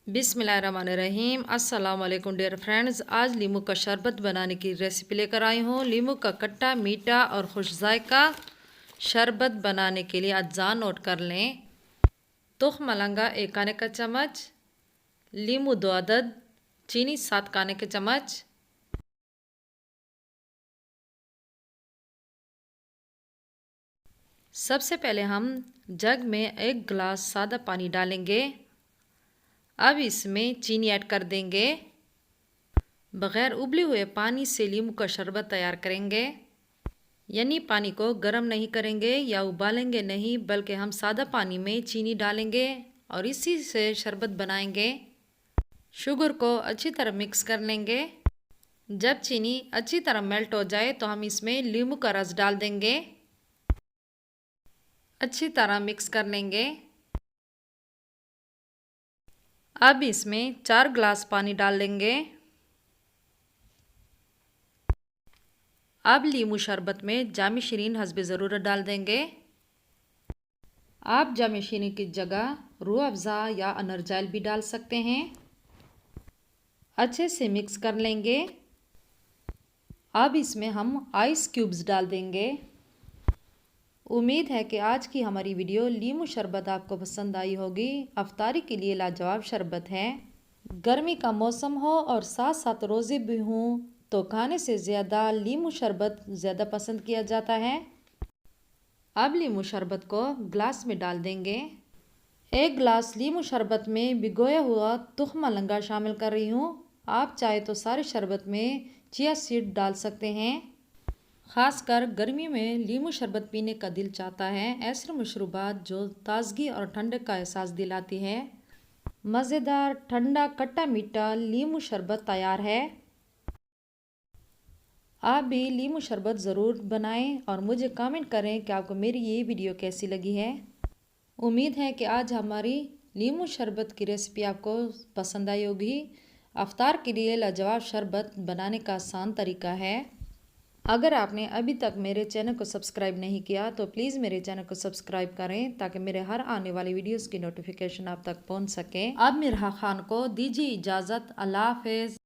बिस्मिल्लाहिर्रहमानिर्रहीम। अस्सलाम वालेकुम डियर फ्रेंड्स। आज लीमू का शरबत बनाने की रेसिपी लेकर आई हूँ। लीमू का खट्टा मीठा और खुश जायका शरबत बनाने के लिए अज्जा नोट कर लें। तुख मलंगा 1 खाने का चम्मच, लीमू 2 अदद, चीनी 7 खाने के चम्मच। सबसे पहले हम जग में 1 गिलास सादा पानी डालेंगे। अब इसमें चीनी ऐड कर देंगे। बग़ैर उबले हुए पानी से लीमू का शरबत तैयार करेंगे, यानी पानी को गर्म नहीं करेंगे या उबालेंगे नहीं, बल्कि हम सादा पानी में चीनी डालेंगे और इसी से शरबत बनाएंगे। शुगर को अच्छी तरह मिक्स कर लेंगे। जब चीनी अच्छी तरह मेल्ट हो जाए तो हम इसमें लीमू का रस डाल देंगे। अच्छी तरह मिक्स कर लेंगे। अब इसमें 4 गिलास पानी डाल देंगे। अब लीमू शरबत में जामी शीरीन हस्बे ज़रूरत डाल देंगे। आप जामी शीरीन की जगह रूह अफ़ज़ा या अनरजाइल भी डाल सकते हैं। अच्छे से मिक्स कर लेंगे। अब इसमें हम आइस क्यूब्स डाल देंगे। उम्मीद है कि आज की हमारी वीडियो लीमू शरबत आपको पसंद आई होगी। अफ्तारी के लिए लाजवाब शरबत है। गर्मी का मौसम हो और साथ साथ रोज़े भी हों तो खाने से ज़्यादा लीमू शरबत ज़्यादा पसंद किया जाता है। अब लीमू शरबत को ग्लास में डाल देंगे। 1 गिलास लीमू शरबत में भिगोया हुआ तुख मलंगा शामिल कर रही हूँ। आप चाहे तो सारे शरबत में चिया सीड डाल सकते हैं। ख़ासकर गर्मी में लीमू शरबत पीने का दिल चाहता है। ऐसे मशरूबात जो ताज़गी और ठंडक का एहसास दिलाती है। मज़ेदार ठंडा खट्टा मीठा लीमू शरबत तैयार है। आप भी लीमू शरबत ज़रूर बनाएं और मुझे कमेंट करें कि आपको मेरी ये वीडियो कैसी लगी है। उम्मीद है कि आज हमारी लीमू शरबत की रेसिपी आपको पसंद आई होगी। अफ्तार के लिए लाजवाब शरबत बनाने का आसान तरीका है। अगर आपने अभी तक मेरे चैनल को सब्सक्राइब नहीं किया तो प्लीज़ मेरे चैनल को सब्सक्राइब करें ताकि मेरे हर आने वाली वीडियोस की नोटिफिकेशन आप तक पहुंच सके। अब मिरहा खान को दीजिए इजाज़त। अल्लाह हाफ़िज़।